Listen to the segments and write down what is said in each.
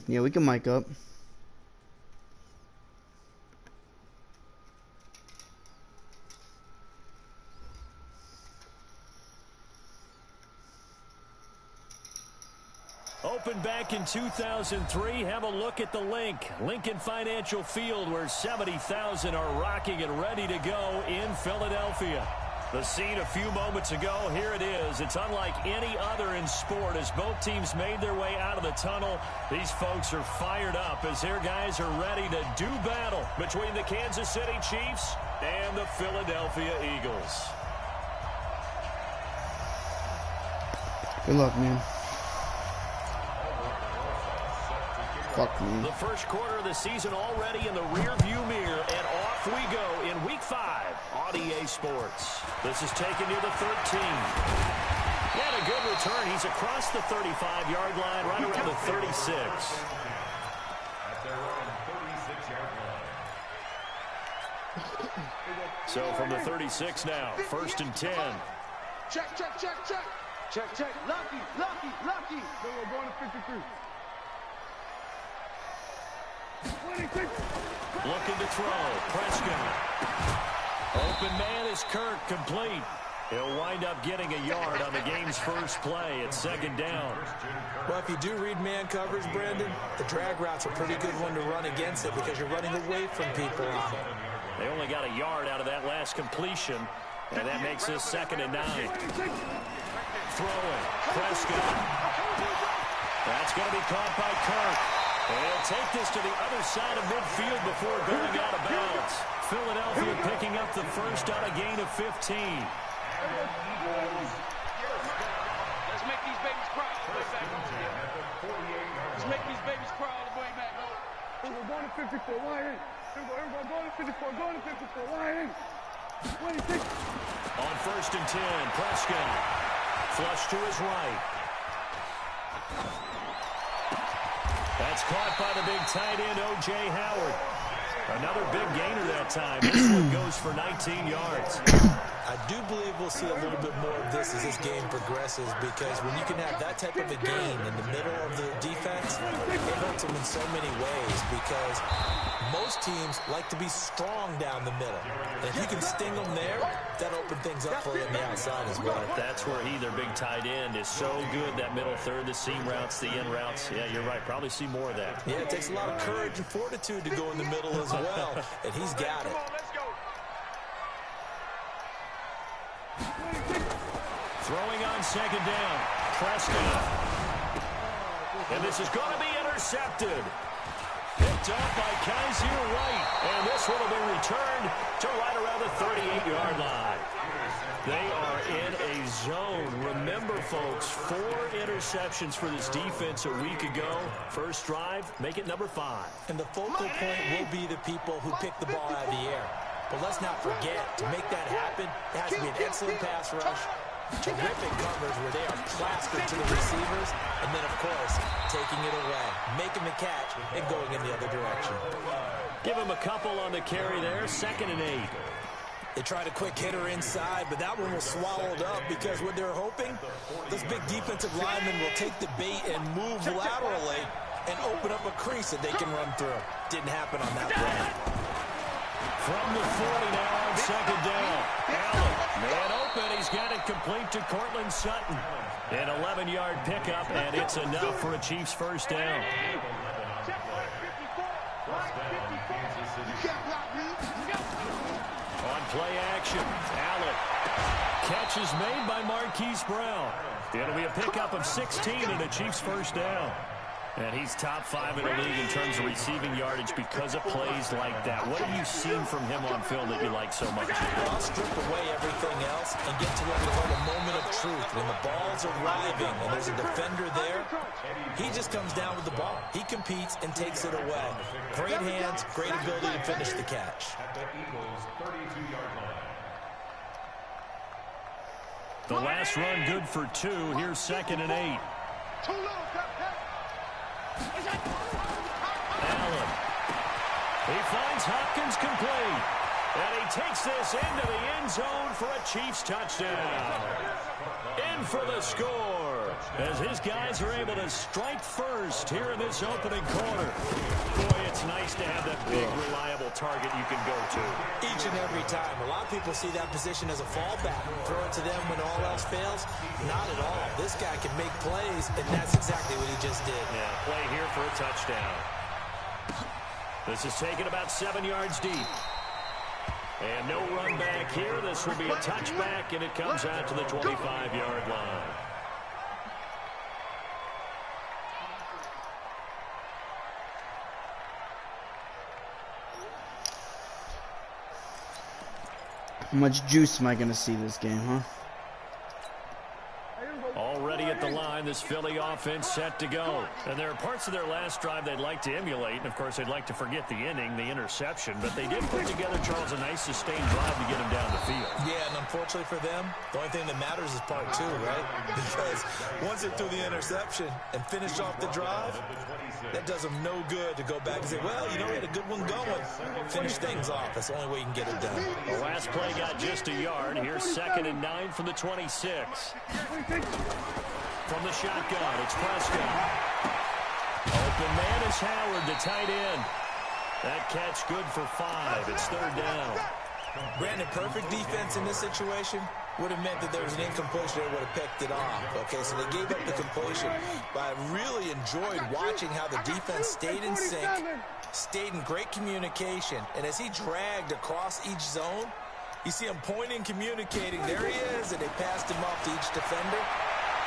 Yeah, we can mic up. Opened back in 2003. Have a look at the link. Lincoln Financial Field, where 70,000 are rocking and ready to go in Philadelphia. The scene a few moments ago, here it is. It's unlike any other in sport as both teams made their way out of the tunnel. These folks are fired up as their guys are ready to do battle between the Kansas City Chiefs and the Philadelphia Eagles. Good luck, man. Fuck me. The first quarter of the season already in the rear-view mirror, and off we go in Week 5 on EA Sports. This is taken near the 13. And a good return. He's across the 35-yard line, right around the 36. So from the 36 now, 1st and 10. Check. Lucky. We're going to 53. Looking to throw. Prescott. Open man is Kirk, complete. He'll wind up getting a yard on the game's first play. It's 2nd down. Well, if you do read man coverage, Brandon, the drag route's a pretty good one to run against it because you're running away from people on it. They only got a yard out of that last completion, and that makes this 2nd and 9. Throwing. Prescott. That's going to be caught by Kirk. And he'll take this to the other side of midfield before going out of bounds. Philadelphia picking up the first on a gain of 15. Let's make these babies cry. Let's make these babies cry all the way back. We're going to 54. Why ain't? We're going to 54. Going to 54. Why ain't? 26. On 1st and 10, Prescott. Flush to his right. That's caught by the big tight end, O.J. Howard. Another big gainer that time. This one goes for 19 yards. I do believe we'll see a little bit more of this as this game progresses because when you can have that type of a gain in the middle of the defense, it hurts them in so many ways because most teams like to be strong down the middle. And if you can sting them there, that'll open things up for them on the outside as well. That's where their big tight end, is so good. That middle third, the seam routes, the in routes. Yeah, you're right. Probably see more of that. Yeah, it takes a lot of courage and fortitude to go in the middle as well, and he's got it. Throwing on 2nd down. Prescott. And this is going to be intercepted. Picked up by Kaiser White. And this one will be returned to right around the 38-yard line. They are in a zone. Remember, folks, 4 interceptions for this defense a week ago. First drive, make it number 5. And the focal point will be the people who pick the ball out of the air. But let's not forget, to make that happen, it has to be an excellent pass rush, terrific coverage where they are plastered to the receivers, and then, of course, taking it away, making the catch, and going in the other direction. Give him a couple on the carry there, 2nd and 8. They tried a quick hitter inside, but that one was swallowed up because what they're hoping, this big defensive lineman will take the bait and move laterally and open up a crease that they can run through. Didn't happen on that play. From the 40 now on 2nd down. Allen, man open. He's got it complete to Cortland Sutton. An 11-yard pickup, and it's enough for a Chiefs first down. On play action, Allen. Catch is made by Marquise Brown. It'll be a pickup of 16 and a Chiefs first down. And he's top 5 in the league in terms of receiving yardage because of plays like that. What have you seen from him on film that you like so much? I'll strip away everything else and get to what we call a moment of truth. When the ball's arriving and there's a defender there, he just comes down with the ball. He competes and takes it away. Great hands, great ability to finish the catch. The last run good for 2. Here's 2nd and 8. Allen. He finds Hopkins complete. And he takes this into the end zone for a Chiefs touchdown. In for the score, as his guys are able to strike first here in this opening quarter. Boy, it's nice to have that big, reliable target you can go to. Each and every time. A lot of people see that position as a fallback. Throw it to them when all else fails. Not at all. This guy can make plays, and that's exactly what he just did. Yeah, play here for a touchdown. This is taken about 7 yards deep. And no run back here. This will be a touchback, and it comes out to the 25-yard line. How much juice am I going to see this game, huh? Already at the line, this Philly offense set to go. And there are parts of their last drive they'd like to emulate. And, of course, they'd like to forget the inning, the interception. But they did put together, Charles, a nice sustained drive to get them down the field. Yeah, and unfortunately for them, the only thing that matters is part two, right? Because once they threw the interception and finished off the drive, that does them no good to go back and say, well, you know, we had a good one going. Finish things off. That's the only way you can get it done. The last play got just a yard. Here's 2nd and 9 from the 26. From the shotgun, it's Prescott. Open man is Howard, the tight end. That catch good for 5. It's 3rd down. Brandon, perfect defense in this situation would have meant that there was an incompletion. They would have picked it off. Okay, so they gave up the completion. But I really enjoyed watching how the defense stayed in sync, stayed in great communication. And as he dragged across each zone, you see him pointing, communicating. There he is, and they passed him off to each defender.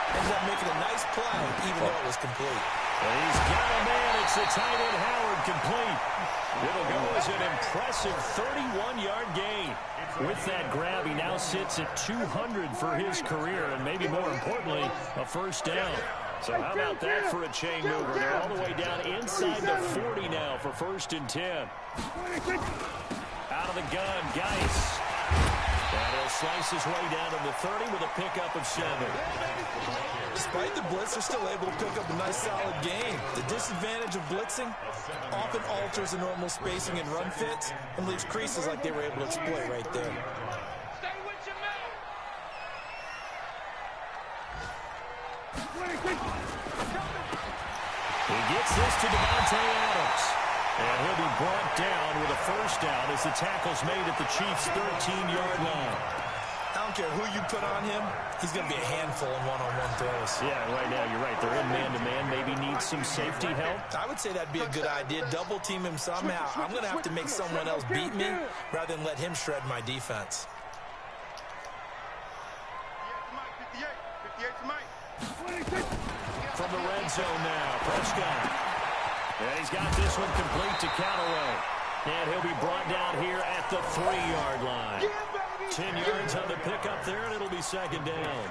Ended up making a nice play, even though it was complete. And he's got a man. It's the tight end, Howard, complete. It'll go as an impressive 31-yard gain. With that grab, he now sits at 200 for his career, and maybe more importantly, a first down. So how about that for a chain mover? They're all the way down inside the 40 now for 1st and 10. Out of the gun, Geis. And he'll slice his way down to the 30 with a pickup of 7. Despite the blitz, they're still able to pick up a nice solid gain. The disadvantage of blitzing often alters the normal spacing and run fits and leaves creases like they were able to exploit right there. Stay with your man. He gets this to Devontae Adams. And he'll be brought down with a first down as the tackle's made at the Chiefs' 13-yard line. I don't care who you put on him, he's going to be a handful in one-on-one throws. Yeah, right now you're right. They're in man-to-man. Maybe needs some safety help. I would say that'd be a good idea. Double team him somehow. I'm going to have to make someone else beat me rather than let him shred my defense. 58 From the red zone now, Prescott. And he's got this one complete to Callaway. And he'll be brought down here at the 3-yard line. 10 yards on the pickup there, and it'll be 2nd down.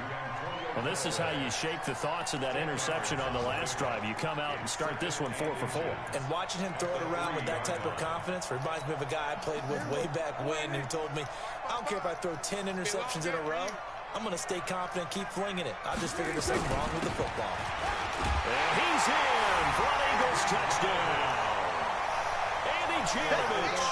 Well, this is how you shake the thoughts of that interception on the last drive. You come out and start this one 4 for 4. And watching him throw it around with that type of confidence reminds me of a guy I played with way back when who told me, I don't care if I throw 10 interceptions in a row. I'm going to stay confident, keep flinging it. I just figured there's something wrong with the football. And he's in for an Eagles touchdown. Andy Janovich,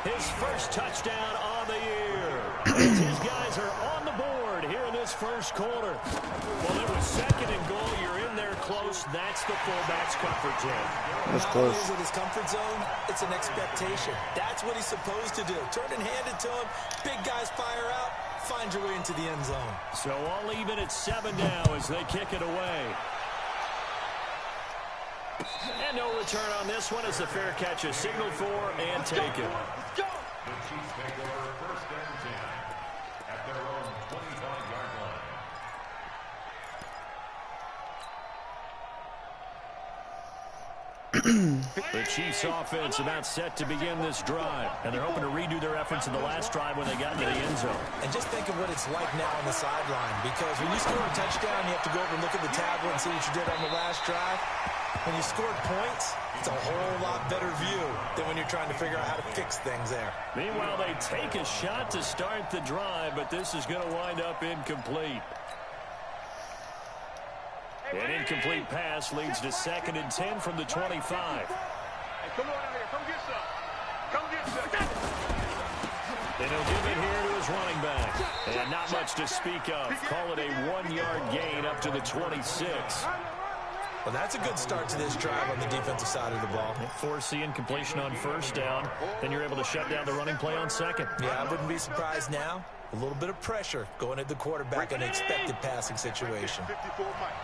his first touchdown on the year. His guys are on the board here in this first quarter. Well, it was 2nd and goal. You're in there close. That's the fullback's comfort zone. That's Not close. only is it his comfort zone, it's an expectation. That's what he's supposed to do. Turn and hand it to him. Big guys fire out. Find your way into the end zone. So all even at 7 now as they kick it away. And no return on this one as the fair catch is signaled for and taken. Let's go. The Chiefs take over 1st and 10 at their own 25-yard line. The Chiefs offense about set to begin this drive, and they're hoping to redo their efforts in the last drive when they got into the end zone. And just think of what it's like now on the sideline, because when you score a touchdown, you have to go over and look at the tablet and see what you did on the last drive. When you scored points, it's a whole lot better view than when you're trying to figure out how to fix things there. Meanwhile, they take a shot to start the drive, but this is going to wind up incomplete. An incomplete pass leads to 2nd and 10 from the 25. Hey, come on out here. Come get some. Come get some. And he'll give it here to his running back. And not much to speak of. Call it a 1-yard gain up to the 26. Well, that's a good start to this drive on the defensive side of the ball. Force the incompletion on first down. Then you're able to shut down the running play on second. Yeah, I wouldn't be surprised now. A little bit of pressure going at the quarterback in an expected passing situation. 54, Mike.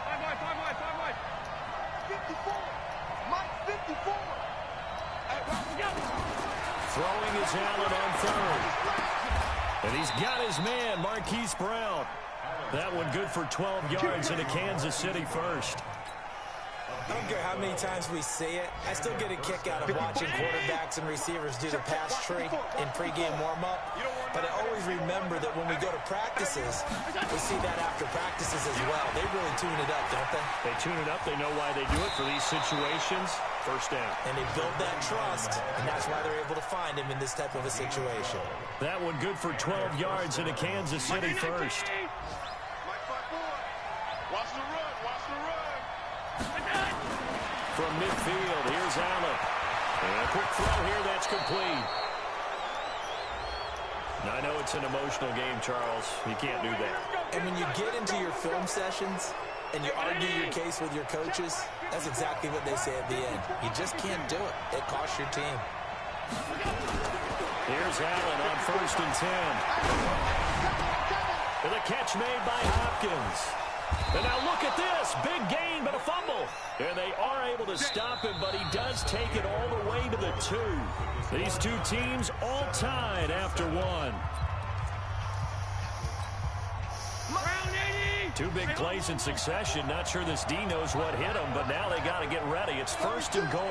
54. Mike, 54. Throwing is Allen on third. And he's got his man, Marquise Brown. That one good for 12 yards into Kansas City first. I don't care how many times we see it. I still get a kick out of watching quarterbacks and receivers do the pass tree in pregame warm-up. But I always remember that when we go to practices, we see that after practices as well. They really tune it up, don't they? They tune it up. They know why they do it for these situations. First down. And they build that trust, and that's why they're able to find him in this type of a situation. That one good for 12 yards into Kansas City first. Watch the run. From midfield, here's Allen. And a quick throw here, that's complete. Now, I know it's an emotional game, Charles. You can't do that. And when you get into your film sessions and you argue your case with your coaches, that's exactly what they say at the end. You just can't do it. It costs your team. Here's Allen on first and 10. And the catch made by Hopkins. And now look at this. Big gain, but a fumble. And they are able to stop him, but he does take it all the way to the 2. These two teams all tied after one. Two big plays in succession. Not sure this D knows what hit him, but now they got to get ready. It's first and goal.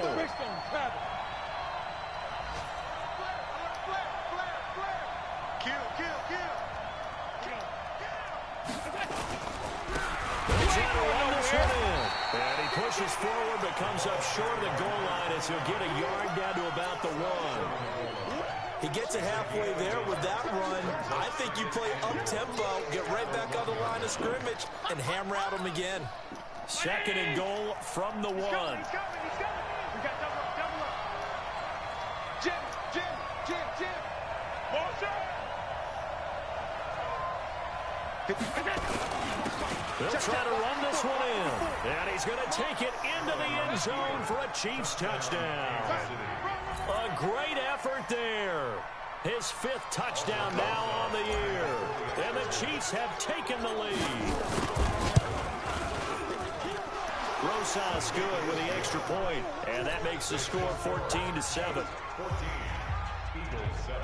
And he pushes forward, but comes up short of the goal line as he'll get a yard down to about the 1. He gets it halfway there with that run. I think you play up-tempo, get right back on the line of scrimmage, and hammer at him again. Second and goal from the 1. He's coming. We got double up. Jim. Motion. They'll try to run this one in. And he's going to take it into the end zone for a Chiefs touchdown. A great effort there. His 5th touchdown now on the year. And the Chiefs have taken the lead. Rosas good with the extra point. And that makes the score 14-7. 14, Eagles 7.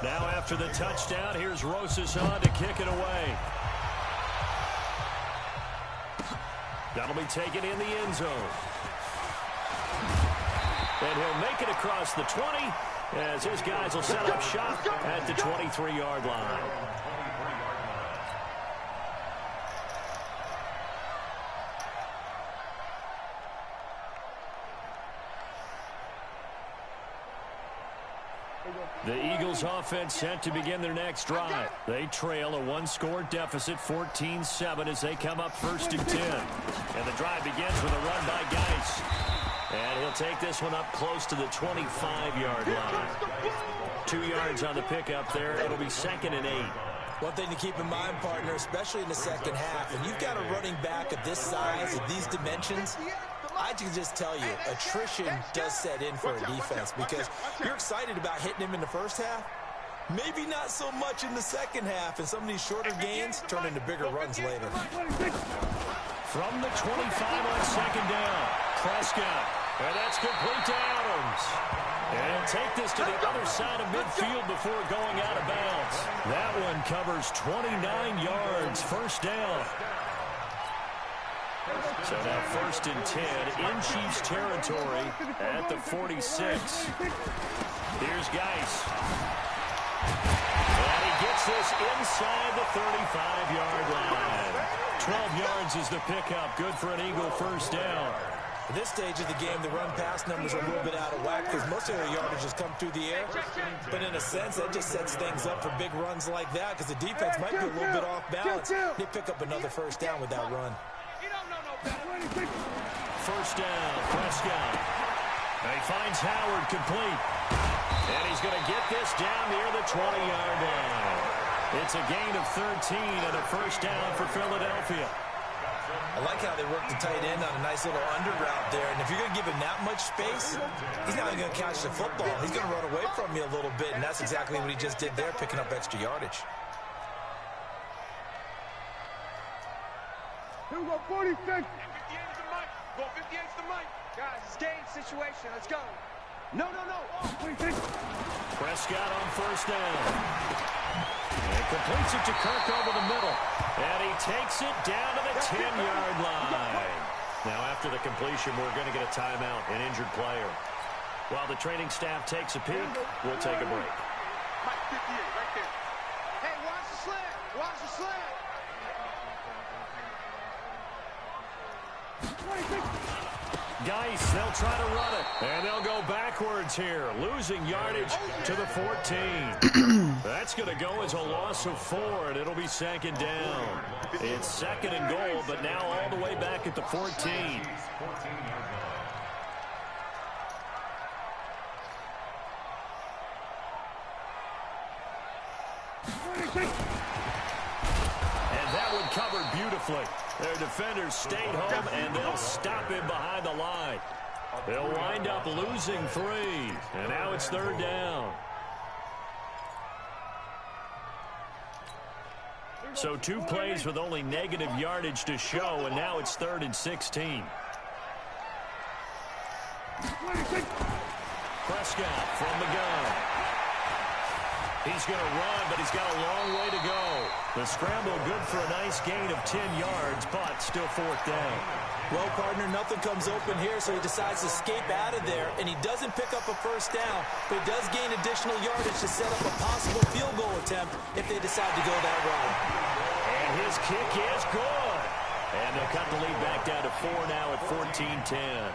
Now after the touchdown, here's Rosas on to kick it away. That'll be taken in the end zone. And he'll make it across the 20 as his guys will set up shop at the 23-yard line. The Eagles offense set to begin their next drive. They trail a 1-score deficit, 14-7, as they come up first and 10. And the drive begins with a run by Geis. And he'll take this one up close to the 25-yard line. 2 yards on the pickup there. It'll be 2nd and 8. One thing to keep in mind, partner, especially in the second half, when you've got a running back of this size, of these dimensions, I can just tell you, attrition does set in for a defense because you're excited about hitting him in the first half. Maybe not so much in the second half, and some of these shorter gains turn into bigger runs later. From the 25 on second down, Prescott. And that's complete to Adams. And he'll take this to the other side of midfield before going out of bounds. That one covers 29 yards, first down. So now first and 10 in Chiefs territory at the 46. Here's Geis. And he gets this inside the 35-yard line. 12 yards is the pickup. Good for an Eagle first down. At this stage of the game, the run-pass numbers are a little bit out of whack because most of their yardage has come through the air. But in a sense, that just sets things up for big runs like that because the defense might be a little bit off balance. They pick up another first down with that run. First down, Prescott. And he finds Howard complete. And he's going to get this down near the 20-yard line. It's a gain of 13 and a first down for Philadelphia. I like how they work the tight end on a nice little under route there. And if you're going to give him that much space, he's not going to catch the football. He's going to run away from you a little bit, and that's exactly what he just did there, picking up extra yardage. Here we go, 46. 58 is the mic. Go 58 is the mic. Guys, it's game situation. Let's go. No. Oh, 26. Prescott on first down. And completes it to Kirk over the middle. And he takes it down to the 10-yard line. Now, after the completion, we're going to get a timeout, an injured player. While the training staff takes a peek, we'll take a break. Mike 58, right there. Hey, watch the slant. Watch the slant. 26. Geis, they'll try to run it. And they'll go backwards here, losing yardage to the 14. That's going to go as a loss of 4, and it'll be second down. It's second and goal, but now all the way back at the 14. And that one covered beautifully. Their defenders stayed home, and they'll stop him behind the line. They'll wind up losing 3, and now it's third down. So 2 plays with only negative yardage to show, and now it's 3rd and 16. Prescott from the gun. He's going to run, but he's got a long way to go. The scramble good for a nice gain of 10 yards, but still 4th down. Well, partner, nothing comes open here, so he decides to escape out of there, and he doesn't pick up a first down, but he does gain additional yardage to set up a possible field goal attempt if they decide to go that route. And his kick is good. And they'll cut the lead back down to 4 now at 14-10.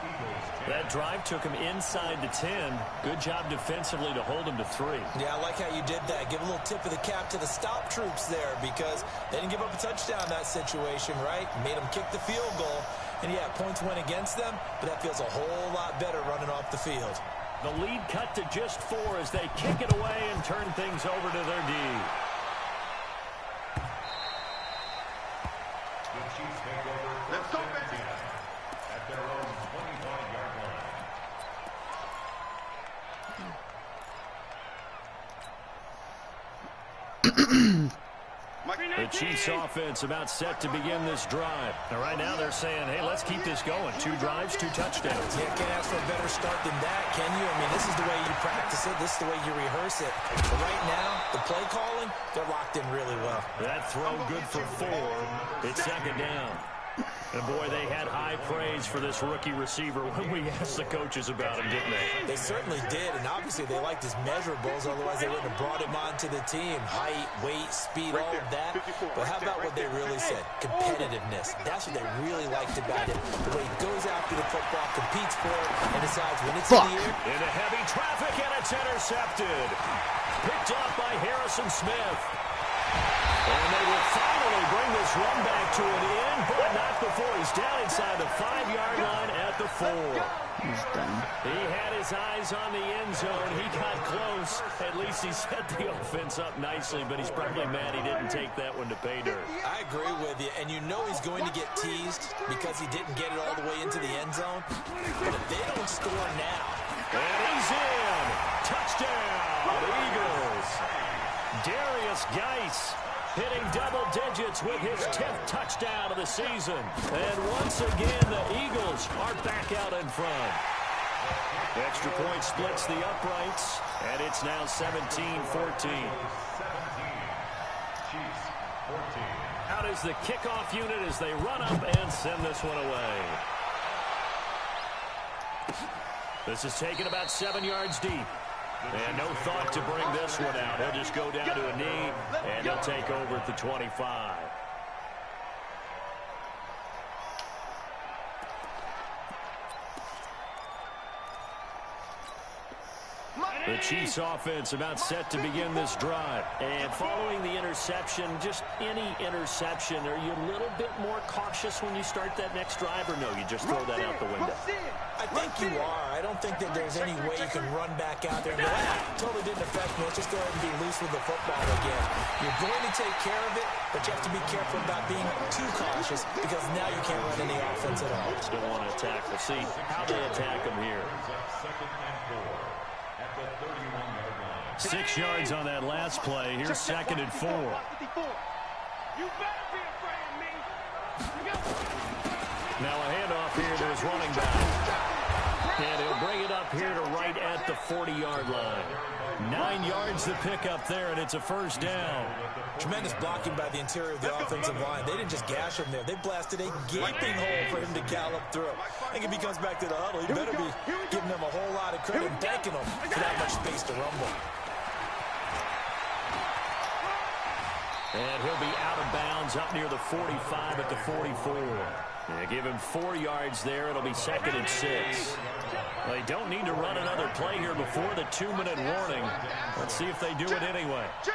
That drive took him inside the 10. Good job defensively to hold him to 3. Yeah, I like how you did that. Give a little tip of the cap to the stop troops there because they didn't give up a touchdown in that situation, right? Made them kick the field goal. And, yeah, points went against them, but that feels a whole lot better running off the field. The lead cut to just 4 as they kick it away and turn things over to their D. Let's go, baby. At their own 25-yard line. The Chiefs offense about set to begin this drive. Now, right now they're saying, hey, let's keep this going. 2 drives, 2 touchdowns. Yeah, can't ask for a better start than that, can you? I mean, this is the way you practice it. This is the way you rehearse it. But right now, the play calling, they're locked in really well. That throw good for 4. It's second down. And, boy, they had high praise for this rookie receiver when we asked the coaches about him, didn't they? They certainly did, and obviously they liked his measurables. Otherwise, they wouldn't have brought him onto the team. Height, weight, speed, all of that. But how about what they really said? Competitiveness. That's what they really liked about him. The way he goes after the football, competes for it, and decides when it's in the air. Into heavy traffic, and it's intercepted. Picked off by Harrison Smith. And they will finally bring this run back to an end, but not before he's down inside the 5-yard line at the 4. He's done. He had his eyes on the end zone. He got close. At least he set the offense up nicely, but he's probably mad he didn't take that one to pay dirt. I agree with you, and you know he's going to get teased because he didn't get it all the way into the end zone. But if they don't score now. And he's in. Touchdown, Eagles. Darius Geis hitting double digits with his 10th touchdown of the season. And once again, the Eagles are back out in front. Extra point splits the uprights, and it's now 17-14. 17. Chiefs, 14. Out is the kickoff unit as they run up and send this one away. This is taken about 7 yards deep. And no thought to bring this one out. He'll just go down to a knee, and he'll take over at the 25. The Chiefs offense about set to begin this drive. And following the interception, just any interception, are you a little bit more cautious when you start that next drive, or no, you just throw that out the window? I think you are. I don't think that there's any way you can run back out there and go, totally didn't affect me. Let's just go ahead and be loose with the football again. You're going to take care of it, but you have to be careful about being too cautious because now you can't run any offense at all. Still want to attack. We'll see how they attack them here. 6 yards on that last play. Here's 2nd and 4. You better be afraid of me. Now a handoff here to his running back. And he'll bring it up here to right at the 40-yard line. 9 yards to pick up there, and it's a first down. Tremendous blocking by the interior of the offensive line. They didn't just gash him there. They blasted a gaping hole for him to gallop through. I think if he comes back to the huddle, he better be giving them a whole lot of credit and thanking them for that much space to rumble. And he'll be out of bounds up near the 45 at the 44. They give him 4 yards there. It'll be 2nd and 6. They don't need to run another play here before the 2-minute warning. Let's see if they do it anyway. Check.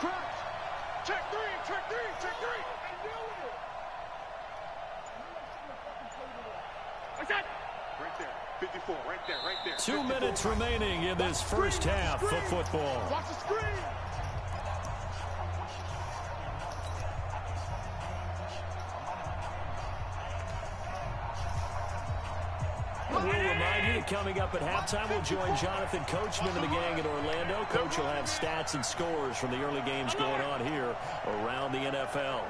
Crunch. Check 3. What's that? Right there. 54. Right there. 2 minutes remaining in this first half of football. Watch the screen. We'll remind you that coming up at halftime, we'll join Jonathan Coachman and the gang in Orlando. Coach will have stats and scores from the early games going on here around the NFL.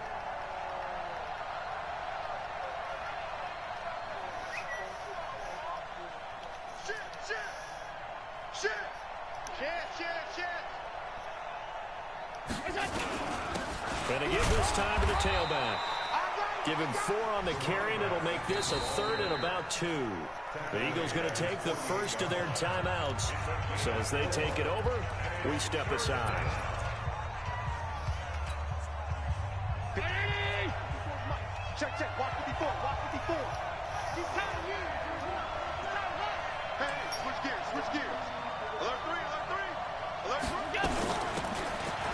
And they give this time to the tailback. Give him 4 on the carry, and it'll make this a 3rd and about 2. The Eagles going to take the first of their timeouts. So as they take it over, we step aside. Check. Watch 54. He's counting you. Hey, switch gears. Alert 3.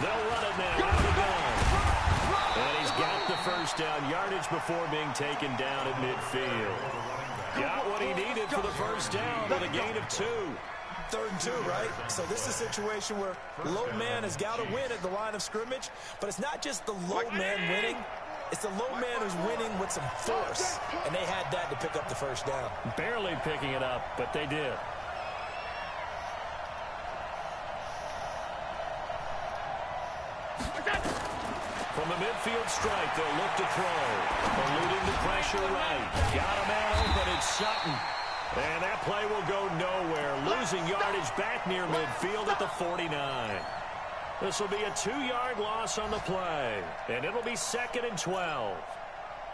They'll run it now. Out of the gun. And he's got the first down yardage before being taken down at midfield. Got what he needed for the first down with a gain of 2. 3rd and 2, right? So this is a situation where low man has got to win at the line of scrimmage, but it's not just the low man winning. It's the low man who's winning with some force, and they had that to pick up the first down. Barely picking it up, but they did. From the midfield strike, they'll look to throw. Eluding the pressure right. Got a man open, it's Sutton. And that play will go nowhere. Losing yardage back near midfield at the 49. This will be a 2-yard loss on the play. And it'll be 2nd and 12.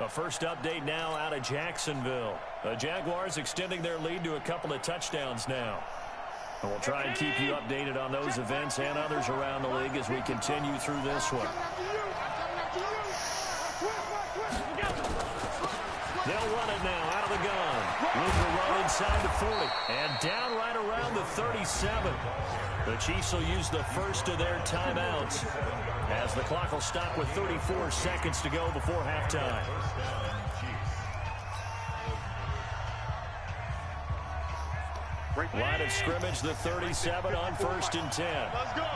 A first update now out of Jacksonville. The Jaguars extending their lead to a couple of touchdowns now. And we'll try and keep you updated on those events and others around the league as we continue through this one. They'll run it now out of the gun. Room to run inside the 40. And down right around the 37. The Chiefs will use the first of their timeouts as the clock will stop with 34 seconds to go before halftime. Line of scrimmage, the 37 on 1st and 10. Let's go.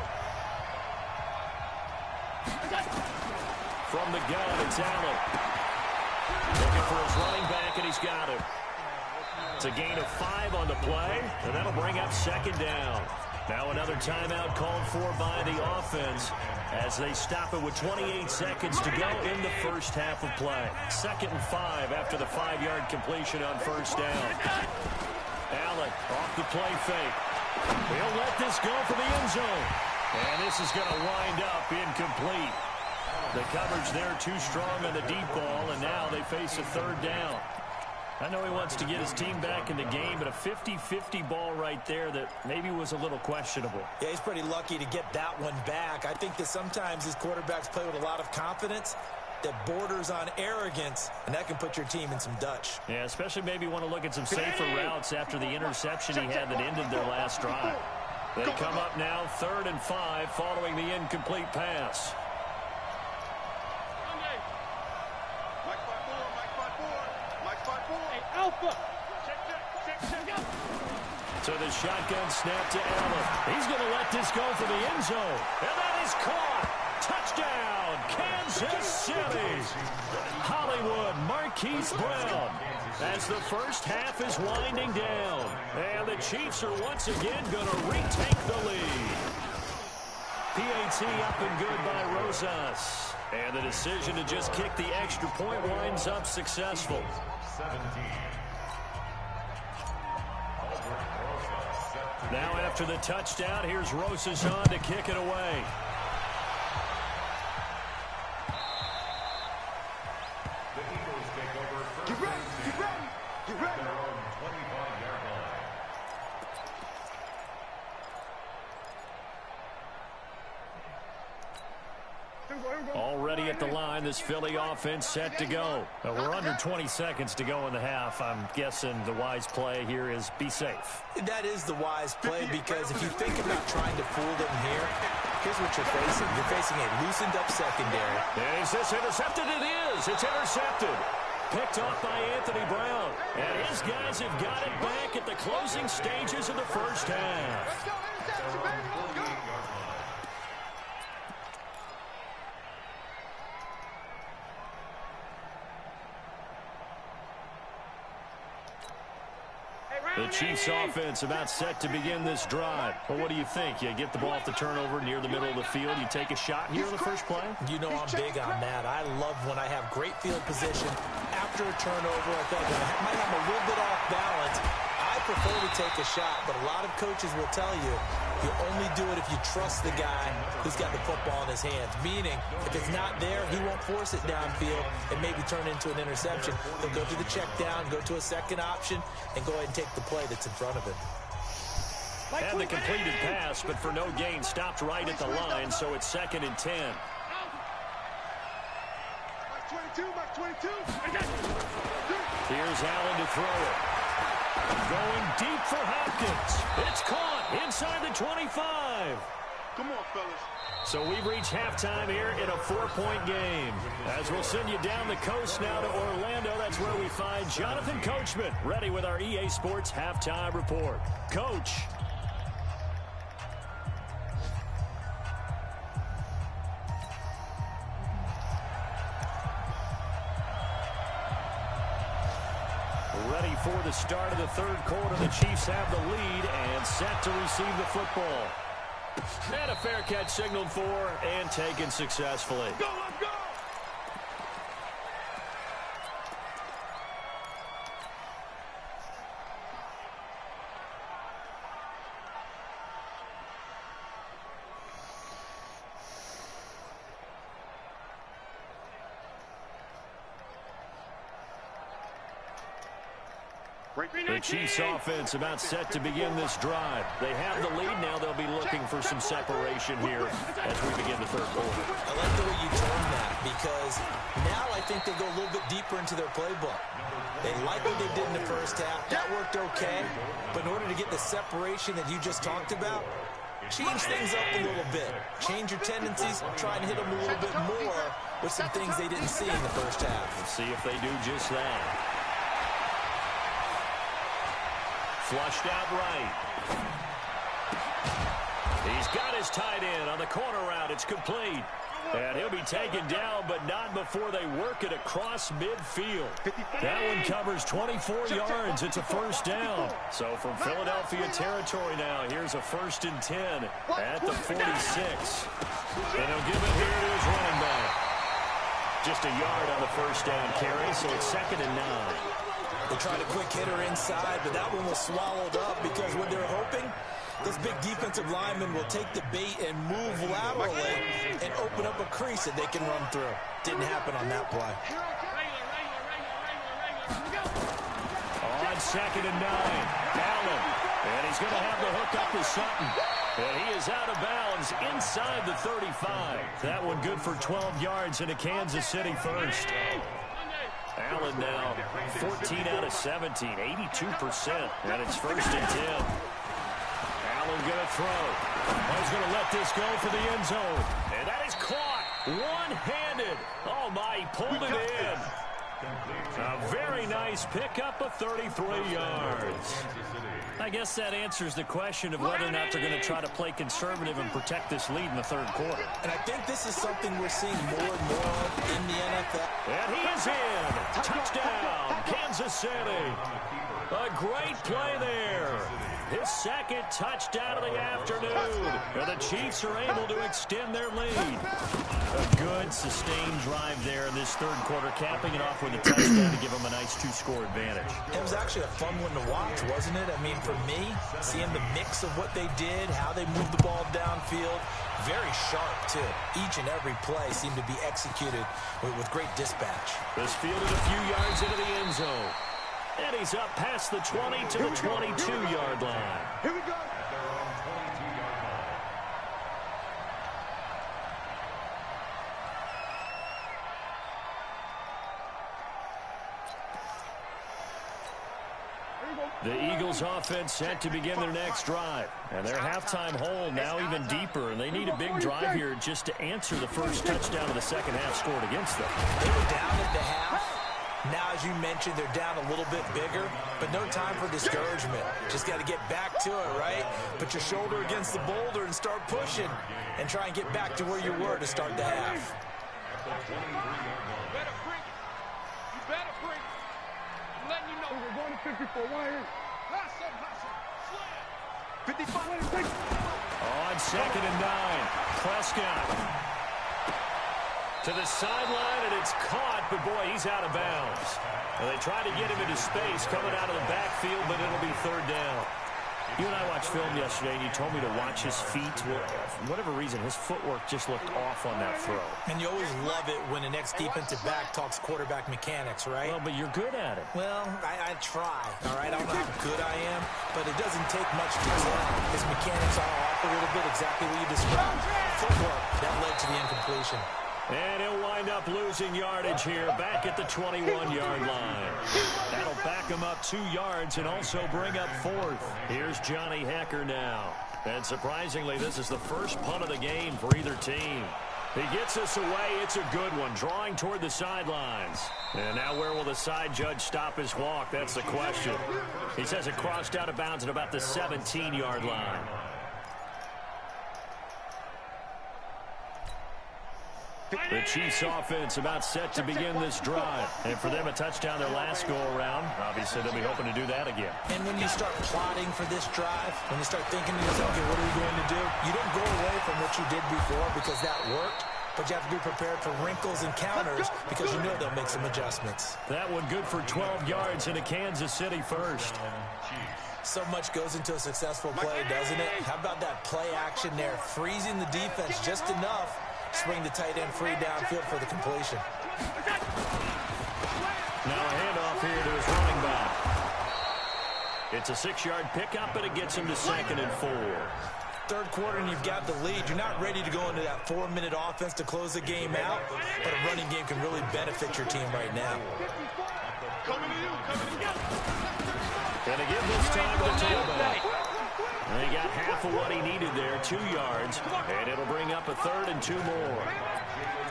From the gun, it's Allen. Looking for his running back, and he's got him. It's a gain of 5 on the play, and that'll bring up 2nd down. Now another timeout called for by the offense as they stop it with 28 seconds to go in the first half of play. 2nd and 5 after the 5-yard completion on 1st down. Allen off the play fake. He'll let this go for the end zone. And this is going to wind up incomplete. The coverage there too strong on the deep ball, and now they face a 3rd down. I know he wants to get his team back in the game, but a 50-50 ball right there that maybe was a little questionable. Yeah, he's pretty lucky to get that one back. I think that sometimes these quarterbacks play with a lot of confidence, that borders on arrogance, and that can put your team in some Dutch. Yeah, especially maybe want to look at some safer routes after the interception he had that ended their last drive. They come up now 3rd and 5 following the incomplete pass. Alpha. So the shotgun snap to Allen. He's going to let this go for the end zone. And that is caught. Touchdown, Kansas City. Hollywood Marquise Brown as the first half is winding down. And the Chiefs are once again going to retake the lead. PAT up and good by Rosas. And the decision to just kick the extra point winds up successful. 17. Now after the touchdown, here's Rosas on to kick it away. The Eagles take over first. Get ready. At their own 25-yard line. Already at the line, this Philly offense set to go. We're under 20 seconds to go in the half. I'm guessing the wise play here is be safe. That is the wise play, because if you think about trying to fool them here, here's what you're facing. You're facing a loosened up secondary. Is this intercepted? It is. It's intercepted. Picked off by Anthony Brown. And his guys have got it back at the closing stages of the first half. Let's go, interception, baby. Let's go. The Chiefs offense about set to begin this drive. Well, what do you think? You get the ball off the turnover near the middle of the field. You take a shot here in the first play? You know I'm big on that. I love when I have great field position after a turnover. I think I might have a little bit off balance. I prefer to take a shot, but a lot of coaches will tell you only do it if you trust the guy who's got the football in his hands. Meaning, if it's not there, he won't force it downfield and maybe turn into an interception. He'll go to the check down, go to a second option, and go ahead and take the play that's in front of him. And the completed pass, but for no gain, stopped right at the line, so it's 2nd and 10. Mark 22. Here's Allen to throw it. Going deep for Hopkins. It's caught inside the 25. Come on, fellas. So we've reached halftime here in a 4-point game. As we'll send you down the coast now to Orlando, that's where we find Jonathan Coachman, ready with our EA Sports Halftime Report. Coach. Ready for the start of the third quarter. The Chiefs have the lead and set to receive the football. And a fair catch signaled for and taken successfully. Go, let's go. The Chiefs offense about set to begin this drive. They have the lead. Now they'll be looking for some separation here as we begin the third quarter. I like the way you term that, because now I think they go a little bit deeper into their playbook. They like what they did in the first half. That worked okay. But in order to get the separation that you just talked about, change things up a little bit. Change your tendencies. Try and hit them a little bit more with some things they didn't see in the first half. Let's see if they do just that. Flushed out right. He's got his tight end on the corner route. It's complete. And he'll be taken down, but not before they work it across midfield. That one covers 24 yards. It's a first down. So from Philadelphia territory now, here's a 1st and 10 at the 46. And he'll give it here to his running back. Just a yard on the first down carry, so it's 2nd and 9. They tried a quick hitter inside, but that one was swallowed up because what they're hoping, this big defensive lineman will take the bait and move laterally and open up a crease that they can run through. Didn't happen on that play. On 2nd and 9, Allen And he's going to have the hook up to Sutton. And he is out of bounds inside the 35. That one good for 12 yards into Kansas City first. Allen now 14 out of 17, 82%. And it's 1st and 10. Allen going to throw. He's going to let this go for the end zone. And that is caught one-handed. Oh, my, he pulled it in. A very nice pickup of 33 yards. I guess that answers the question of whether or not they're going to try to play conservative and protect this lead in the 3rd quarter. And I think this is something we're seeing more and more of in the NFL. And he is in. Touchdown, Kansas City. A great play there. His 2nd touchdown of the afternoon. And the Chiefs are able to extend their lead. A good, sustained drive there in this 3rd quarter, capping it off with a touchdown to give them a nice 2-score advantage. It was actually a fun one to watch, wasn't it? I mean, for me, seeing the mix of what they did, how they moved the ball downfield, very sharp, too. Each and every play seemed to be executed with great dispatch. This fielded a few yards into the end zone. And he's up past the 20 to the 22-yard line. Here we go. The Eagles offense set to begin their next drive. And their halftime hole now even deeper. And they need a big drive here just to answer the first touchdown of the 2nd half scored against them. They were down at the half. Now, as you mentioned, they're down a little bit bigger, but no time for discouragement. Just got to get back to it, right? Put your shoulder against the boulder and start pushing and try and get back to where you were to start the half. You better bring it. You better bring it. I'm letting you know. We're going to 54. Why here? Slam. 55. On 2nd and 9, Prescott to the sideline, and it's caught, but boy, he's out of bounds. Well, they tried to get him into space coming out of the backfield, but it'll be 3rd down. You and I watched film yesterday, and you told me to watch his feet. Well, for whatever reason, his footwork just looked off on that throw. And you always love it when the next defensive back talks quarterback mechanics, right? Well, but you're good at it. Well, I try, all right? I don't know how good I am, but it doesn't take much to tell. His mechanics are off a little bit, exactly what you described. Footwork, that led to the incompletion. And he'll wind up losing yardage here back at the 21-yard line. That'll back him up 2 yards and also bring up 4th. Here's Johnny Hekker now. And surprisingly, this is the first punt of the game for either team. He gets us away. It's a good one, drawing toward the sidelines. And now where will the side judge stop his walk? That's the question. He says it crossed out of bounds at about the 17-yard line. The Chiefs offense about set to begin this drive. And for them, a touchdown their last go-around. Obviously, they'll be hoping to do that again. And when you start plotting for this drive, when you start thinking to yourself, okay, what are we going to do? You don't go away from what you did before because that worked. But you have to be prepared for wrinkles and counters because you know they'll make some adjustments. That one good for 12 yards into Kansas City first. So much goes into a successful play, doesn't it? How about that play action there? Freezing the defense just enough. Swing the tight end free downfield for the completion. Now a handoff here to his running back. It's a 6-yard pickup, and it gets him to 2nd and 4. 3rd quarter, and you've got the lead. You're not ready to go into that 4-minute offense to close the game out, but a running game can really benefit your team right now. And again this time to the tailback. And he got half of what he needed there, 2 yards, and it'll bring up a 3rd and 2 more.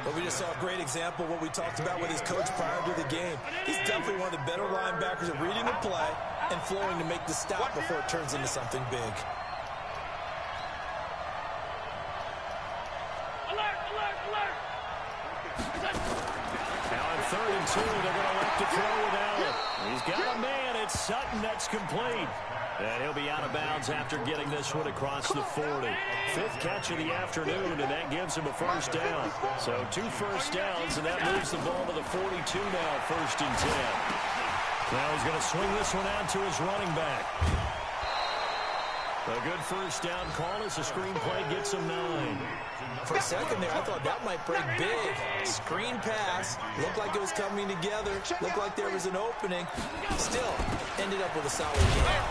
But we just saw a great example of what we talked about with his coach prior to the game. He's definitely one of the better linebackers at reading the play and flowing to make the stop before it turns into something big. Now on 3rd and 2, they're going to elect to throw with Allen. He's got a man. It's Sutton. That's complete. And he'll be out of bounds after getting this one across the 40. 5th catch of the afternoon, and that gives him a 1st down. So 2 first downs, and that moves the ball to the 42 now, 1st and 10. Now he's going to swing this one out to his running back. A good 1st down call as the screen play gets him 9. For a second there, I thought that might break big. Screen pass, looked like it was coming together, looked like there was an opening. Still, ended up with a solid game.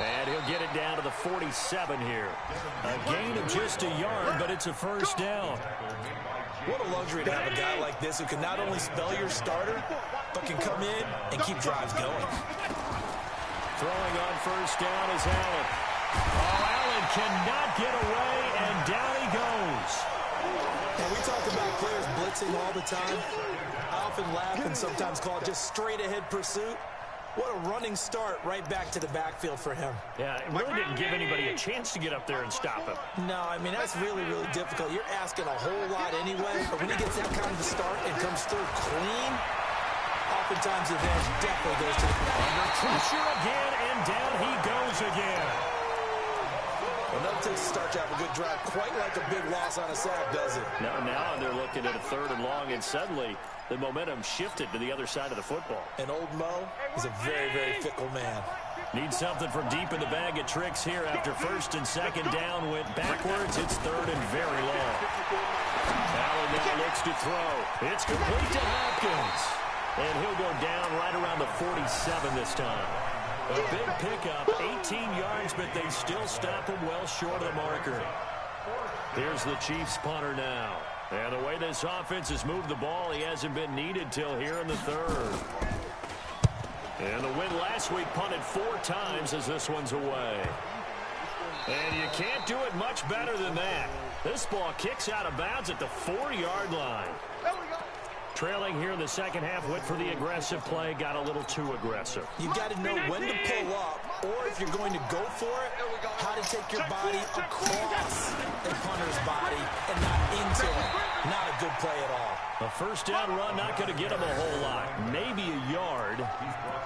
And he'll get it down to the 47 here. A gain of just a yard, but it's a first down. What a luxury to have a guy like this who can not only spell your starter, but can come in and keep drives going. Throwing on first down is Allen. Oh, Allen cannot get away, and down he goes. And we talk about players blitzing all the time. I often laugh and sometimes call it just straight-ahead pursuit. What a running start right back to the backfield for him. Yeah, it really didn't give anybody a chance to get up there and stop him. No, I mean, that's really, really difficult. You're asking a whole lot anyway, but when he gets that kind of a start and comes through clean, oftentimes the advantage definitely goes to the ground. Under pressure again, and down he goes again. Well, nothing takes a start to have a good drive, quite like a big loss on a sack, does it? Now they're looking at a 3rd and long, and suddenly the momentum shifted to the other side of the football. And old Mo is a very, very fickle man. Needs something from deep in the bag of tricks here after 1st and 2nd down went backwards. It's 3rd and very long. Allen now looks to throw. It's complete to Hopkins. And he'll go down right around the 47 this time. A big pickup, 18 yards, but they still stop him well short of the marker. Here's the Chiefs punter now. And the way this offense has moved the ball, he hasn't been needed till here in the 3rd. And the win last week punted 4 times as this one's away. And you can't do it much better than that. This ball kicks out of bounds at the 4-yard line. Trailing here in the second half, went for the aggressive play, got a little too aggressive. You've got to know when to pull up, or if you're going to go for it, how to take your body across a punter's body and not into him. Not a good play at all. A first down run, not going to get him a whole lot. Maybe a yard.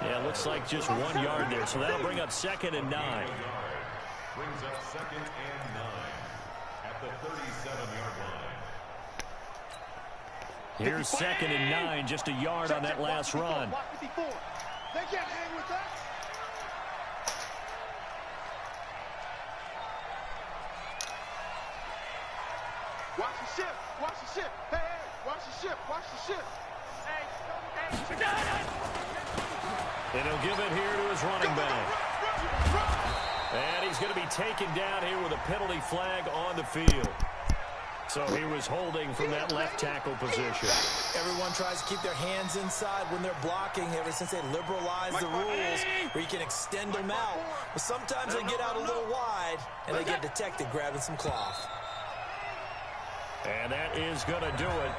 Yeah, looks like just 1 yard there, so that'll bring up 2nd and 9. Brings up 2nd and 9 at the 37-yard line. Here's 2nd and 9, just a yard on that last run. They can't hang with that. Watch the ship. Watch the ship. Hey, watch the ship. Watch the ship. Hey, and he'll give it here to his running back. And he's going to be taken down here with a penalty flag on the field. So he was holding from that left tackle position. Everyone tries to keep their hands inside when they're blocking ever since they liberalized the rules where you can extend them out. But sometimes they get out a little wide and they get detected grabbing some cloth. And that is going to do it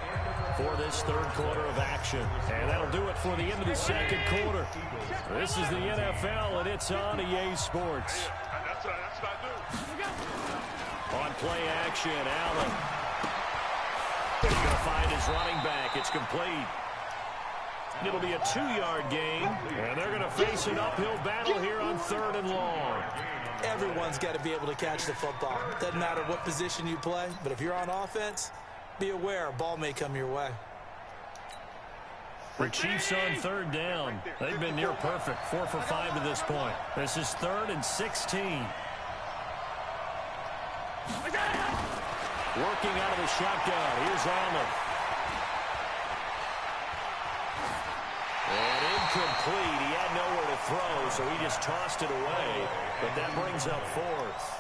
for this 3rd quarter of action. And that'll do it for the end of the 2nd quarter. This is the NFL, and it's on EA Sports. That's what I do. On play action, Allen. He's going to find his running back. It's complete. It'll be a 2-yard gain, and they're going to face an uphill battle here on 3rd and long. Everyone's got to be able to catch the football. Doesn't matter what position you play, but if you're on offense, be aware a ball may come your way. The Chiefs on 3rd down. They've been near perfect, 4 for 5 to this point. This is 3rd and 16. Working out of the shotgun. Here's Allen. And incomplete. He had nowhere to throw, so he just tossed it away. But that brings up 4th.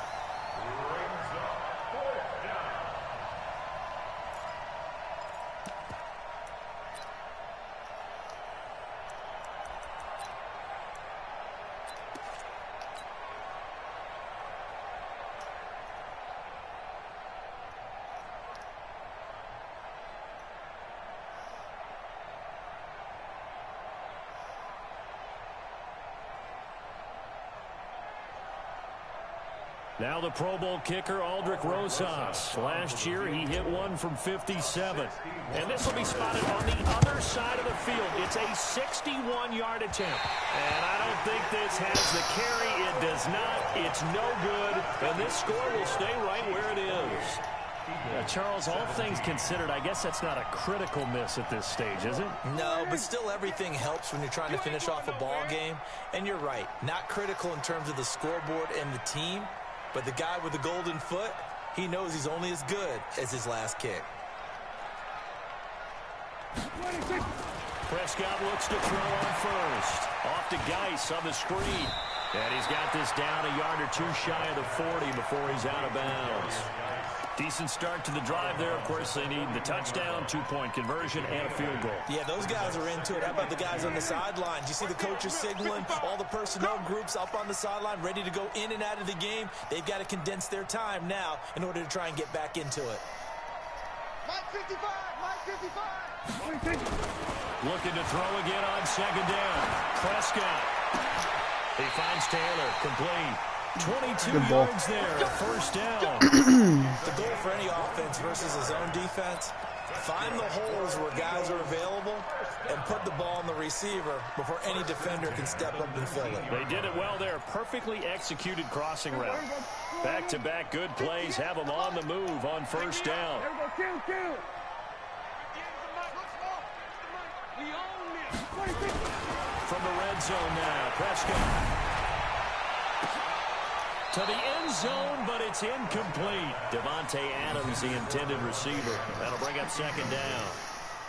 Now the Pro Bowl kicker, Aldrick Rosas. Last year, he hit one from 57. And this will be spotted on the other side of the field. It's a 61-yard attempt. And I don't think this has the carry. It does not. It's no good. And this score will stay right where it is. Charles, all things considered, I guess that's not a critical miss at this stage, is it? No, but still everything helps when you're trying to finish off a ball game. And you're right, not critical in terms of the scoreboard and the team. But the guy with the golden foot, he knows he's only as good as his last kick. Prescott looks to throw on first. Off to Geis on the screen. And he's got this down a yard or two shy of the 40 before he's out of bounds. Decent start to the drive there. Of course, they need the touchdown, two-point conversion, and a field goal. Yeah, those guys are into it. How about the guys on the sideline? Do you see the coaches signaling? All the personnel groups up on the sideline ready to go in and out of the game. They've got to condense their time now in order to try and get back into it. Mike 55, Mike 55. Looking to throw again on second down. Prescott. He finds Taylor, complete. 22 yards there, first down. The goal for any offense versus his own defense, find the holes where guys are available and put the ball on the receiver before any defender can step up and fill it. They did it well there. Perfectly executed crossing route. Back-to-back good plays have them on the move on first down. From the red zone now, Prescott. To the end zone, but it's incomplete. Davante Adams, the intended receiver. That'll bring up second down.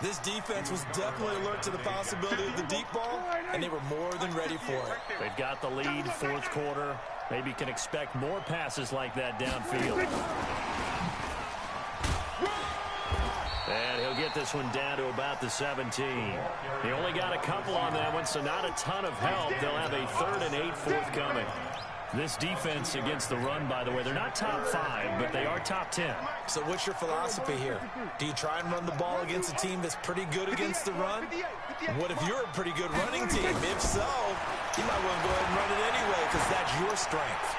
This defense was definitely alert to the possibility of the deep ball, and they were more than ready for it. They've got the lead, fourth quarter. Maybe can expect more passes like that downfield. And he'll get this one down to about the 17. He only got a couple on that one, so not a ton of help. They'll have a 3rd and 8 forthcoming. This defense against the run, by the way, they're not top 5, but they are top 10. So what's your philosophy here? Do you try and run the ball against a team that's pretty good against the run? What if you're a pretty good running team? If so, you might want to go ahead and run it anyway because that's your strength.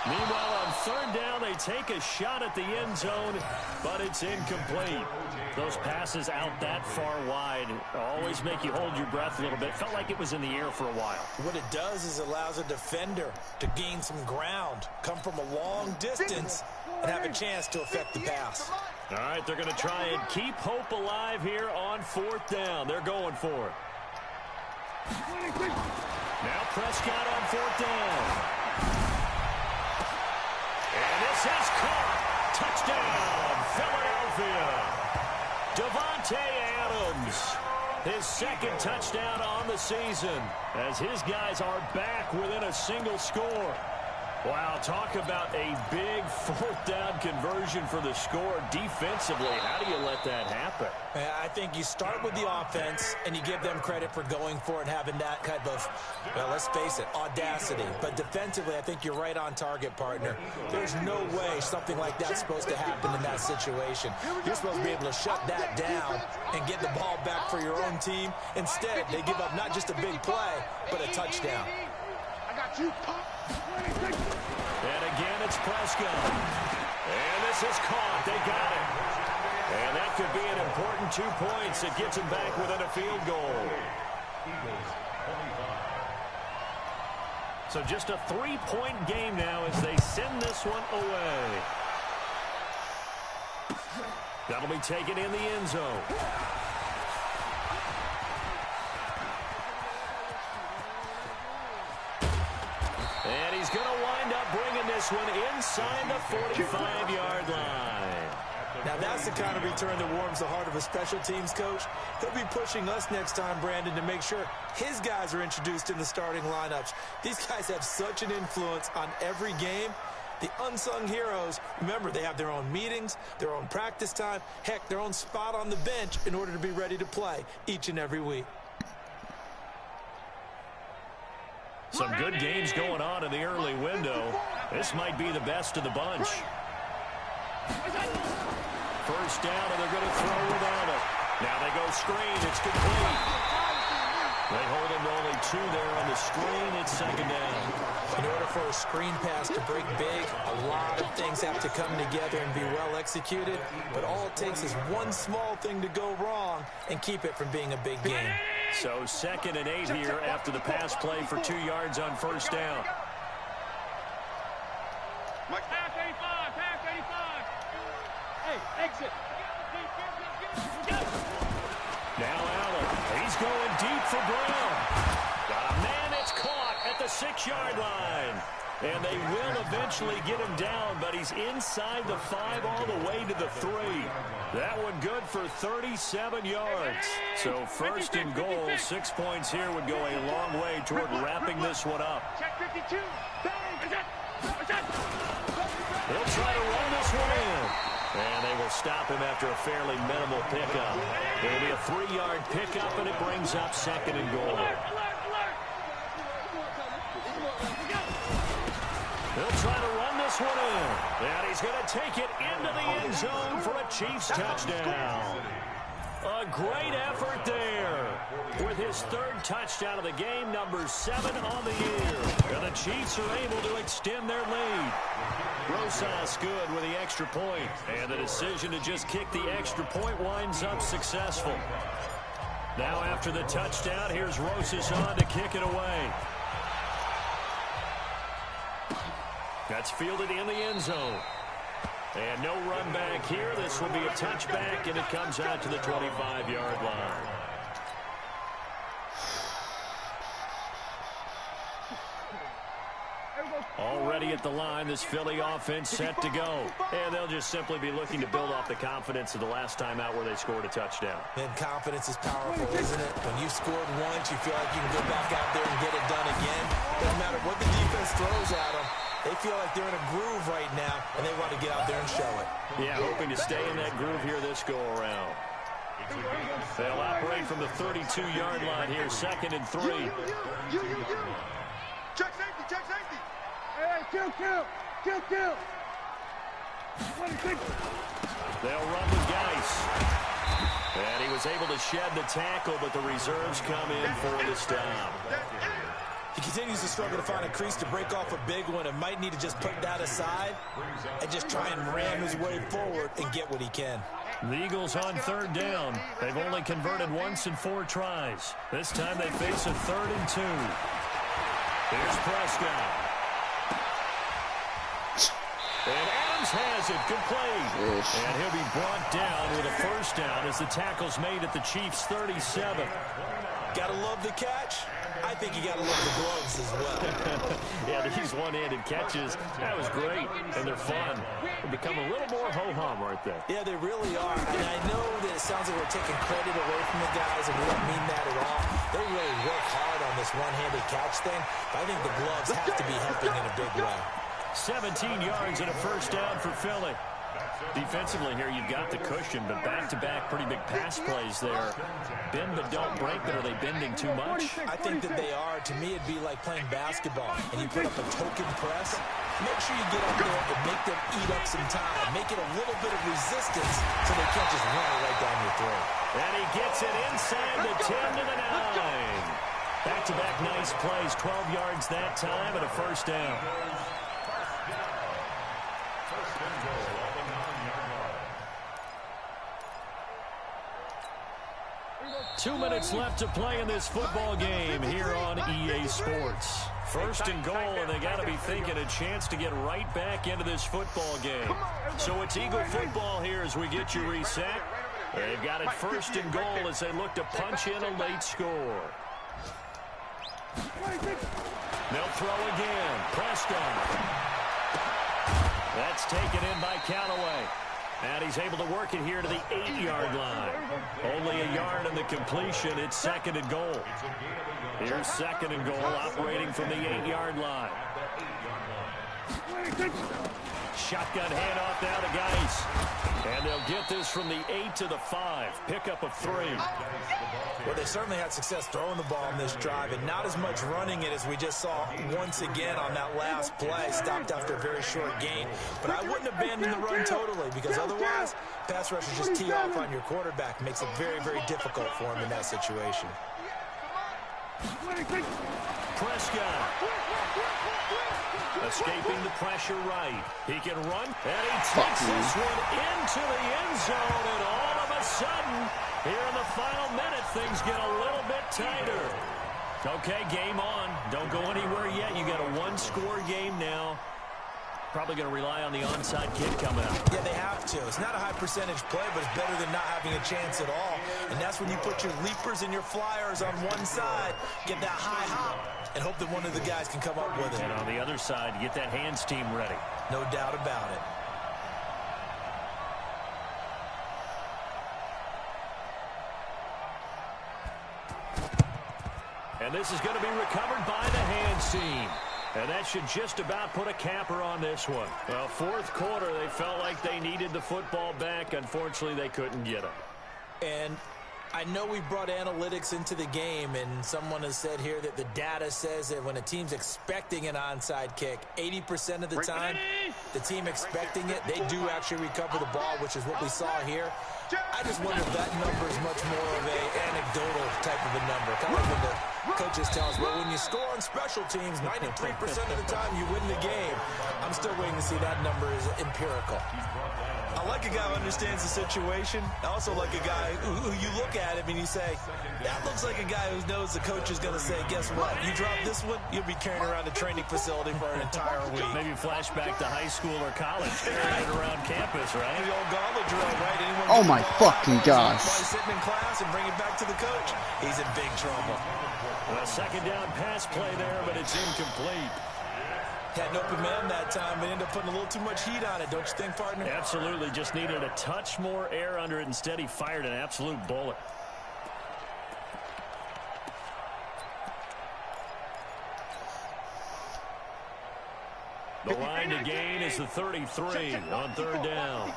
Meanwhile, on third down, they take a shot at the end zone, but it's incomplete. Those passes out that far wide always make you hold your breath a little bit. Felt like it was in the air for a while. What it does is allows a defender to gain some ground, come from a long distance, and have a chance to affect the pass. All right, they're going to try and keep hope alive here on fourth down. They're going for it. Now Prescott on fourth down. And this is caught. Touchdown, Philadelphia. Davante Adams, his second touchdown on the season, as his guys are back within a single score. Wow, talk about a big fourth down conversion for the score defensively. How do you let that happen? I think you start with the offense, and you give them credit for going for it, having that kind of, well, let's face it, audacity. But defensively, I think you're right on target, partner. There's no way something like that's supposed to happen in that situation. You're supposed to be able to shut that down and get the ball back for your own team. Instead, they give up not just a big play, but a touchdown. I got you. And again, it's Prescott. And this is caught. They got it. And that could be an important 2 points that gets them back within a field goal. So just a 3-point game now as they send this one away. That'll be taken in the end zone. And he's going to wind up bringing this one inside the 45-yard line. Now, that's the kind of return that warms the heart of a special teams coach. He'll be pushing us next time, Brandon, to make sure his guys are introduced in the starting lineups. These guys have such an influence on every game. The unsung heroes, remember, they have their own meetings, their own practice time, heck, their own spot on the bench in order to be ready to play each and every week. Some good games going on in the early window. This might be the best of the bunch. First down, and they're going to throw without it. Now they go screen. It's complete. They hold him to only 2 there on the screen. It's second down. In order for a screen pass to break big, a lot of things have to come together and be well executed. But all it takes is one small thing to go wrong and keep it from being a big game. So 2nd and 8 here after the pass play for 2 yards on first down. Pass 85, pass 85. Hey, exit. Now Allen, he's going deep for Brown. Got a man that's caught at the 6-yard line. And they will eventually get him down, but he's inside the 5 all the way to the 3. That one good for 37 yards. So first and goal, 6 points here would go a long way toward wrapping this one up. Check 52. He'll try to run this one in. And they will stop him after a fairly minimal pickup. It'll be a 3-yard pickup, and it brings up second and goal. He'll try to run this one in. And he's going to take it into the end zone for a Chiefs touchdown. A great effort there. With his 3rd touchdown of the game, number 7 on the year. And the Chiefs are able to extend their lead. Rosas good with the extra point. And the decision to just kick the extra point winds up successful. Now after the touchdown, here's Rosas on to kick it away. That's fielded in the end zone. And no run back here. This will be a touchback, and it comes out to the 25-yard line. Already at the line, this Philly offense set to go. And they'll just simply be looking to build off the confidence of the last time out where they scored a touchdown. And confidence is powerful, isn't it? When you've scored once, you feel like you can go back out there and get it done again. Doesn't matter what the defense throws at them. They feel like they're in a groove right now, and they want to get out there and show it. Yeah, hoping to stay in that groove here this go-around. They'll operate from the 32-yard line here, 2nd and 3. Check safety, check safety. Hey, kill. 26. They'll run with Geis. And he was able to shed the tackle, but the reserves come in for the stop. He continues to struggle to find a crease to break off a big one and might need to just put that aside and just try and ram his way forward and get what he can. The Eagles on 3rd down. They've only converted once in 4 tries. This time they face a 3rd and 2. Here's Prescott. And Adams has it. Good play. And he'll be brought down with a 1st down as the tackle's made at the Chiefs' 37. Gotta love the catch. I think you got to love the gloves as well. Yeah, these one-handed catches, that was great, and they're fun. They become a little more ho-hum right there. Yeah, they really are. And I know that it sounds like we're taking credit away from the guys, and we don't mean that at all. They really work hard on this one-handed catch thing, but I think the gloves have to be helping in a big way. 17 yards and a 1st down for Philly. Defensively here, you've got the cushion, but back-to-back pretty big pass plays there. Bend but don't break, but are they bending too much? I think that they are. To me, it'd be like playing basketball, and you put up a token press. Make sure you get up there and make them eat up some time. Make it a little bit of resistance so they can't just run it right down your throat. And he gets it inside the 10 to the 9. Back-to-back nice plays, 12 yards that time and a 1st down. 2 minutes left to play in this football game here on EA Sports. 1st and goal, and they got to be thinking a chance to get right back into this football game. So it's Eagle football here as we get you reset. They've got it 1st and goal as they look to punch in a late score. They'll throw again. Prescott. That's taken in by Callaway. And he's able to work it here to the 8-yard line. Only a yard in the completion. It's 2nd and goal. Here's 2nd and goal, operating from the 8-yard line. Shotgun handoff now to Geis. And they'll get this from the 8 to the 5. Pickup of 3. Well, they certainly had success throwing the ball in this drive, and not as much running it as we just saw once again on that last play. Stopped after a very short gain. But I wouldn't abandon the run totally, because otherwise, pass rushers just tee off on your quarterback. Makes it very, very difficult for him in that situation. Prescott. Escaping the pressure right. He can run, and he takes this one into the end zone, and all of a sudden, here in the final minute, things get a little bit tighter. Okay, game on. Don't go anywhere yet. You got a 1-score game now. Probably going to rely on the onside kick coming up. Yeah, they have to. It's not a high percentage play, but it's better than not having a chance at all. And that's when you put your leapers and your flyers on one side, get that high hop, and hope that one of the guys can come up with it. And on the other side, get that hands team ready. No doubt about it. And this is going to be recovered by the hands team. And that should just about put a capper on this one. Well, fourth quarter, they felt like they needed the football back. Unfortunately, they couldn't get it. And I know we brought analytics into the game, and someone has said here that the data says that when a team's expecting an onside kick, 80% of the time, the team expecting it, they do actually recover the ball, which is what we saw here. I just wonder if that number is much more of an anecdotal type of a number. Kind of like when the coaches tell us, well, when you score on special teams, 93% of the time you win the game. I'm still waiting to see that number is empirical. I like a guy who understands the situation. I also like a guy who you look at him and you say, that looks like a guy who knows the coach is going to say, guess what? You drop this one, you'll be carrying around the training facility for an entire week. Maybe flashback to high school or college, carrying it around campus, right? The old gauntlet drill, right? Anyone Oh my fucking gosh. Sitting in class and bring it back to the coach. He's in big trouble. A second down pass play there, but it's incomplete. Had an open man that time, but ended up putting a little too much heat on it, don't you think, partner? Absolutely, just needed a touch more air under it. Instead, he fired an absolute bullet. The line to gain is the 33 on third down.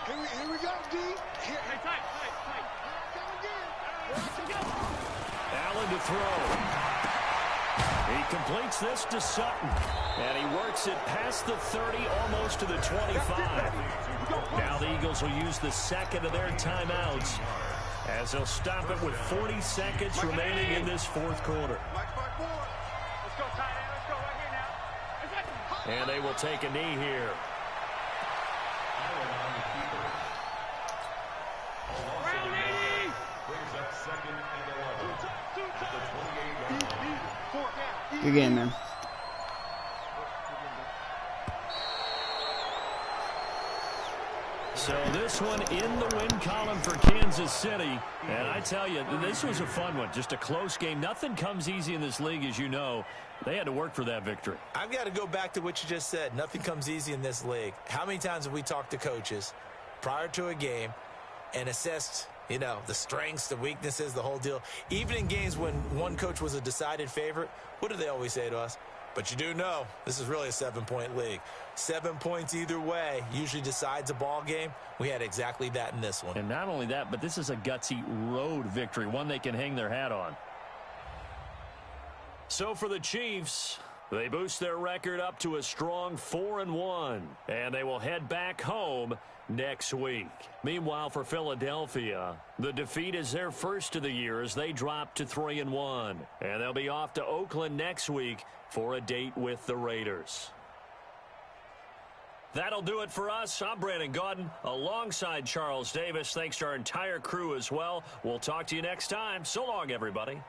Here we go, D. Hey, tight. Allen to throw. He completes this to Sutton, and he works it past the 30, almost to the 25. Now the Eagles will use the second of their timeouts as they'll stop it with 40 seconds remaining in this fourth quarter. Let's go, tight end. Let's go right here now. And they will take a knee here. Round 80. Brings up second and 11 at the 28-yard line. Good game, man. So this one in the win column for Kansas City. And I tell you, this was a fun one. Just a close game. Nothing comes easy in this league, as you know. They had to work for that victory. I've got to go back to what you just said. Nothing comes easy in this league. How many times have we talked to coaches prior to a game and assessed, you know, the strengths, the weaknesses, the whole deal? Even in games when one coach was a decided favorite, what do they always say to us? But you do know this is really a 7-point league. 7 points either way usually decides a ball game. We had exactly that in this one. And not only that, but this is a gutsy road victory, one they can hang their hat on. So for the Chiefs, they boost their record up to a strong 4-1, and they will head back home next week. Meanwhile, for Philadelphia, the defeat is their first of the year as they drop to 3-1, and they'll be off to Oakland next week for a date with the Raiders. That'll do it for us. I'm Brandon Gaudin alongside Charles Davis. Thanks to our entire crew as well. We'll talk to you next time. So long, everybody.